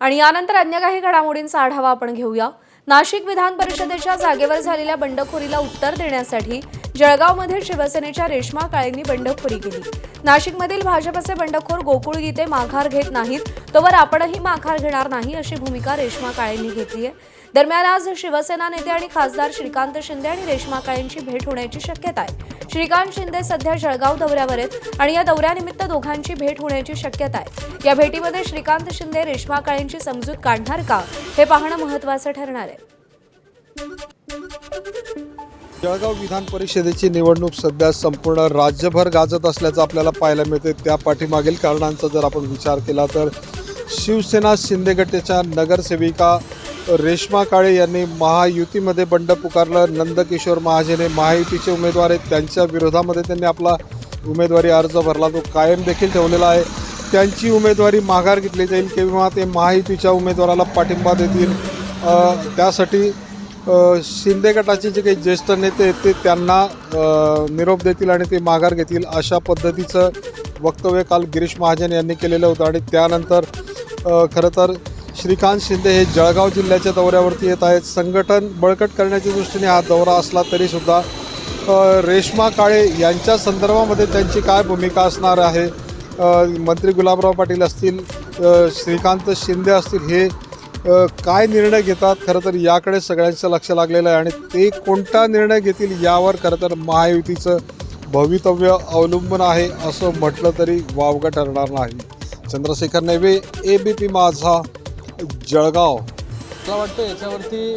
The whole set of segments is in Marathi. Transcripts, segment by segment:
आणि यानंतर अन्य काही घडामोडींचा आढावा आपण घेऊया। नाशिक विधान परिषदेच्या जागेवर झालेल्या बंडखोरीला उत्तर देण्यासाठी जळगावमध्ये शिवसेनेच्या रेश्मा काळेंनी बंडखोरी केली। नाशिकमधील भाजपचे बंडखोर गोकुळ गीते माघार घेत नाहीत तोवर आपणही माघार घेणार नाही अशी भूमिका रेश्मा काळेंनी घेतली आहे। दरम्यान आज शिवसेना नेते आणि खासदार श्रीकांत शिंदे आणि रेश्मा काळेंची भेट होण्याची शक्यता आहे। श्रीकांत शिंदे सध्या जळगाव दौऱ्यावर आहेत आणि या दौऱ्यानिमित्त दोघांची भेट होण्याची शक्यता आहे। या भेटीमध्ये श्रीकांत शिंदे रेश्मा काळेंची समजूत काढणार का हे पाहणं महत्त्वाचं ठरणार आहे। जळगाव विधान परिषदेची निवडणूक सध्या संपूर्ण राज्यभर गाजत असल्याचं आपल्याला पाहायला मिळते। त्या पाठीमागील कारणांचा जर आपण विचार केला तर शिवसेना शिंदे गटाच्या नगरसेविका रेश्मा काळे यांनी महायुतीमध्ये बंड पुकारलं। नंदकिशोर महाजने महायुतीचे उमेदवार आहेत, त्यांच्या विरोधामध्ये त्यांनी आपला उमेदवारी अर्ज भरला, तो कायम देखील ठेवलेला आहे। त्यांची उमेदवारी माघार घेतली जाईल किंवा ते महायुतीच्या उमेदवाराला पाठिंबा देतील, त्यासाठी शिंदे गटाचे जे काही ज्येष्ठ नेते आहेत ते त्यांना निरोप देतील आणि ते माघार घेतील, अशा पद्धतीचं वक्तव्य काल गिरीश महाजन यांनी केलेलं होतं। आणि त्यानंतर खरं तर श्रीकांत शिंदे हे जळगाव जिल्ह्याच्या दौऱ्यावरती येत आहेत। संघटन बळकट करण्याच्या दृष्टीने हा दौरा असला तरीसुद्धा रेश्मा काळे यांच्या संदर्भामध्ये त्यांची काय भूमिका असणार आहे, मंत्री गुलाबराव पाटील असतील, श्रीकांत शिंदे असतील, हे काय निर्णय घेतात, खरं तर याकडे सगळ्यांचं लक्ष लागलेलं आहे। आणि ते कोणता निर्णय घेतील यावर खरं तर महायुतीचं भवितव्य अवलंबून आहे असं म्हटलं तरी वावगं ठरणार नाही। चंद्रशेखर नेवे, ABP माझा, जळगाव। मला वाटतं याच्यावरती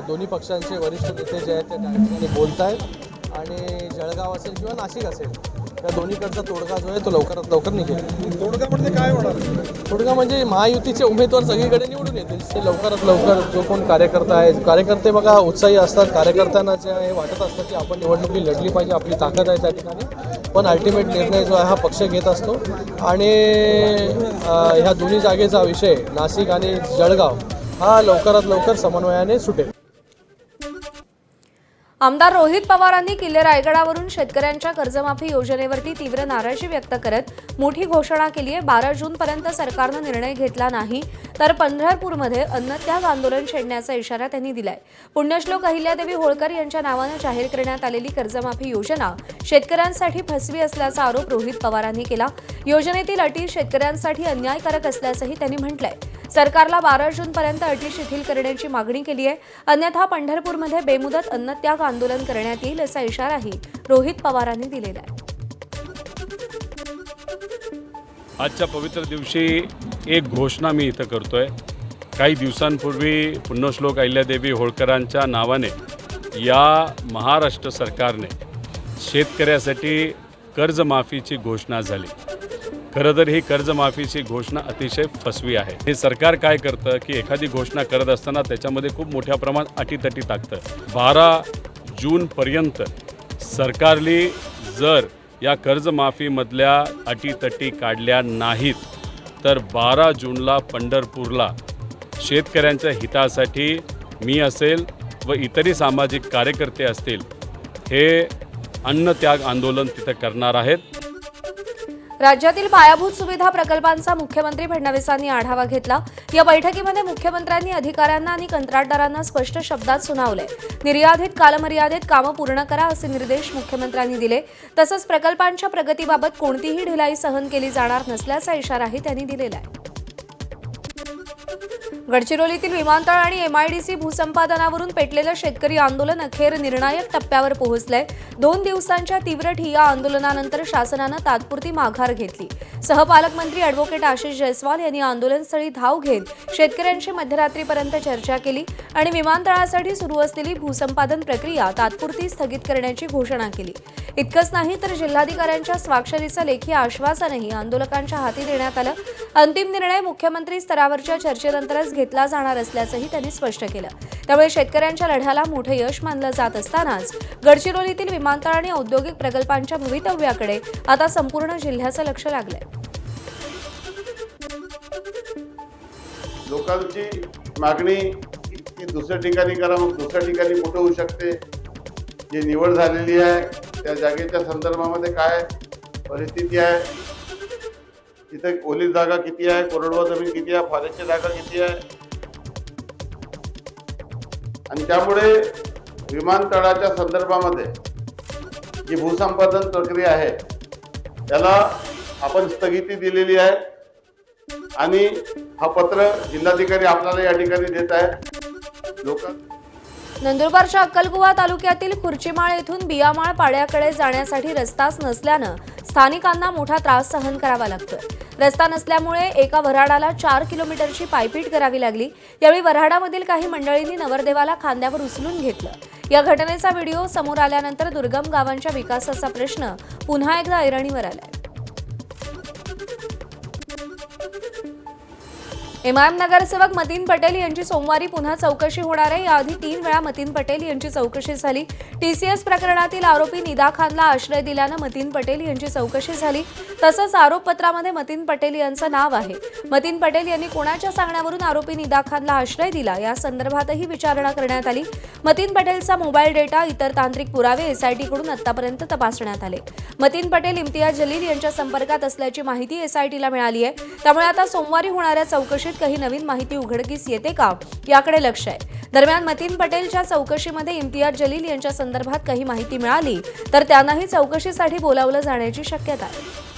दोन्ही पक्षांचे वरिष्ठ नेते जे आहेत ते त्या ठिकाणी बोलत आहेत आणि जळगाव असेल किंवा नाशिक असेल या दोन्हीकडचा तोडगा जो आहे तो लवकरात लवकर निघेल। तोडगा म्हणजे काय होणार? तोडगा म्हणजे महायुतीचे उमेदवार सगळीकडे निवडून येतील, ते लवकरात लवकर जो कोण कार्यकर्ता आहे, कार्यकर्ते बघा उत्साही असतात, कार्यकर्त्यांना जे हे वाटत असतं की आपण निवडणुकी लढली पाहिजे, आपली ताकद आहे त्या ठिकाणी, पण अल्टिमेट निर्णय जो आहे हा पक्ष घेत असतो। आणि ह्या दोन्ही जागेचा विषय नाशिक आणि जळगाव हा लवकरात लवकर समन्वयाने सुटेल। आमदार रोहित पवारांनी किल्ले रायगडावरून शेतकऱ्यांच्या कर्जमाफी योजनेवरती तीव्र नाराजी व्यक्त करत मोठी घोषणा केली आहे। 12 जूनपर्यंत सरकारनं निर्णय घेतला नाही तर पंढरपूरमध्ये अन्नत्याग आंदोलन छेडण्याचा इशारा त्यांनी दिलाय। पुण्यश्लोक अहिल्यादेवी होळकर यांच्या नावानं जाहीर करण्यात आलेली कर्जमाफी योजना शेतकऱ्यांसाठी फसवी असल्याचा आरोप रोहित पवारांनी केला। योजनेतील अटी शेतकऱ्यांसाठी अन्यायकारक असल्याचंही त्यांनी म्हटलंय। सरकारला 12 जूनपर्यंत अटी शिथिल करण्याची मागणी केली आहे, अन्यथा पंढरपूरमध्ये बेमुदत अन्नत्याग आंदोलन करण्यात येईल असा इशाराही रोहित पवारांनी दिलेला आहे। आजच्या पवित्र दिवशी एक घोषणा मी इथं करतोय। काही दिवसांपूर्वी पुण्यश्लोक अहिल्यादेवी होळकरांच्या नावाने या महाराष्ट्र सरकारने शेतकऱ्यासाठी कर्जमाफीची घोषणा झाली। खरं तर ही कर्जमाफीची घोषणा अतिशय फसवी आहे। हे सरकार काय करतं की एखादी घोषणा करत असताना त्याच्यामध्ये खूप मोठ्या प्रमाणात अटीतटी टाकतं। 12 जूनपर्यंत सरकारने जर या कर्जमाफीमधल्या अटीतटी काढल्या नाहीत तर 12 जूनला पंढरपूरला शेतकऱ्यांच्या हितासाठी मी असेल व इतरही सामाजिक कार्यकर्ते असतील हे अन्नत्याग आंदोलन तिथं करणार आहेत। राज्यातील पायाभूत सुविधा प्रकल्पांचा मुख्यमंत्री फडणवीसांनी आढावा घेतला। या बैठकीमध्ये मुख्यमंत्र्यांनी अधिकाऱ्यांना आणि कंत्राटदारांना स्पष्ट शब्दात सुनावले। निर्याधित कालमर्यादेत कामं पूर्ण करा असे निर्देश मुख्यमंत्र्यांनी दिले। तसंच प्रकल्पांच्या प्रगतीबाबत कोणतीही ढिलाई सहन केली जाणार नसल्याचा इशाराही त्यांनी दिलेला आहे। गडचिरोलीतील विमानतळ आणि MIDC भूसंपादनावरून पेटलेलं शेतकरी आंदोलन अखेर निर्णायक टप्प्यावर पोहोचलंय। 2 दिवसांच्या तीव्र ठिय्या आंदोलनानंतर शासनानं तात्पुरती माघार घेतली। सहपालकमंत्री ॲडव्होकेट आशिष जयस्वाल यांनी आंदोलनस्थळी धाव घेत शेतकऱ्यांशी मध्यरात्रीपर्यंत चर्चा केली आणि विमानतळासाठी सुरू असलेली भूसंपादन प्रक्रिया तात्पुरती स्थगित करण्याची घोषणा केली। इतकंच नाही तर जिल्हाधिकाऱ्यांच्या स्वाक्षरीचं लेखी आश्वासनही आंदोलकांच्या हाती देण्यात आलं। अंतिम निर्णय मुख्यमंत्री स्तरावरच्या चर्चेनंतरच घेतला जाणार असल्याचंही त्यांनी स्पष्ट केलं। त्यामुळे शेतकऱ्यांच्या लढ्याला मोठं यश मानलं जात असतानाच गडचिरोलीतील विमानतळ आणि औद्योगिक प्रकल्पांच्या भवितव्याकडे आता संपूर्ण जिल्ह्याचं लक्ष लागलंय। लोकांची मागणी की दुसऱ्या ठिकाणी करा, मग दुसऱ्या ठिकाणी कुठं होऊ शकते, जी निवड झालेली आहे, 12 जूनपर्यंत अन्नत्याग आंदोलन छेडण्याचा इशारा त्यांनी दिलाय। पुण्यश्लोक अहिल्यादेवी होळकर यांच्या नावानं जाहीर करण्यात आलेली कर्जमाफी योजना शेतकऱ्यांसाठी फसवी असल्याचा आरोप रोहित पवारांनी केला। योजनेतील अटी शेतकऱ्यांसाठी अन्यायकारक असल्याचं त्याच्यासाठी इथे ओली जागा किती आहे, कोरडवाहू जमीन किती आहे, फॉरेस्टची जागा किती आहे. आणि त्यामुळे विमानतळाच्या संदर्भामध्ये जी भूसंपादन प्रक्रिया आहे त्याला आपण स्थगिती दिलेली आहे आणि हा पत्र जिल्हाधिकारी आपल्याला या ठिकाणी देत आहे. लोक नंदुरबारच्या अक्कलकुवा तालुक्यातील खुर्चीमाळ येथून बियामाळ पाड्याकडे जाण्यासाठी रस्ताच नसल्यानं स्थानिकांना मोठा त्रास सहन करावा लागतोय. रस्ता नसल्यामुळे एका वऱ्हाडाला 4 किलोमीटरची पायपीट करावी लागली. यावेळी वऱ्हाडामधील काही मंडळींनी नवरदेवाला खांद्यावर उचलून घेतलं. या घटनेचा व्हिडिओ समोर आल्यानंतर दुर्गम गावांच्या विकासाचा प्रश्न पुन्हा एकदा ऐरणीवर आलाय. एमआयएम नगरसेवक मतीन पटेल यांची सोमवारी पुन्हा चौकशी होणार आहे. याआधी 3 वेळा मतीन पटेल यांची चौकशी झाली. टीसीएस प्रकरणातील आरोपी निदा खानला आश्रय दिल्यानं मतीन पटेल यांची चौकशी झाली. तसंच आरोपपत्रामध्ये मतीन पटेल यांचं नाव आहे. मतीन पटेल यांनी कोणाच्या सांगण्यावरून आरोपी निदा खानला आश्रय दिला या संदर्भातही विचारणा करण्यात आली. मतीन पटेलचा मोबाईल डेटा, इतर तांत्रिक पुरावे एसआयटीकडून आतापर्यंत तपासण्यात आले. मतीन पटेल इम्तियाज जलील यांच्या संपर्कात असल्याची माहिती एसआयटीला मिळाली आहे. त्यामुळे आता सोमवारी होणाऱ्या चौकशीत काही नवीन माहिती उघडकीस येते का याकडे लक्ष आहे. दरम्यान मतीन पटेलच्या चौकशीमध्ये इम्तियाज जलील यांच्या संदर्भात काही माहिती मिळाली तर त्यांनाही चौकशीसाठी बोलावलं जाण्याची शक्यता आहे.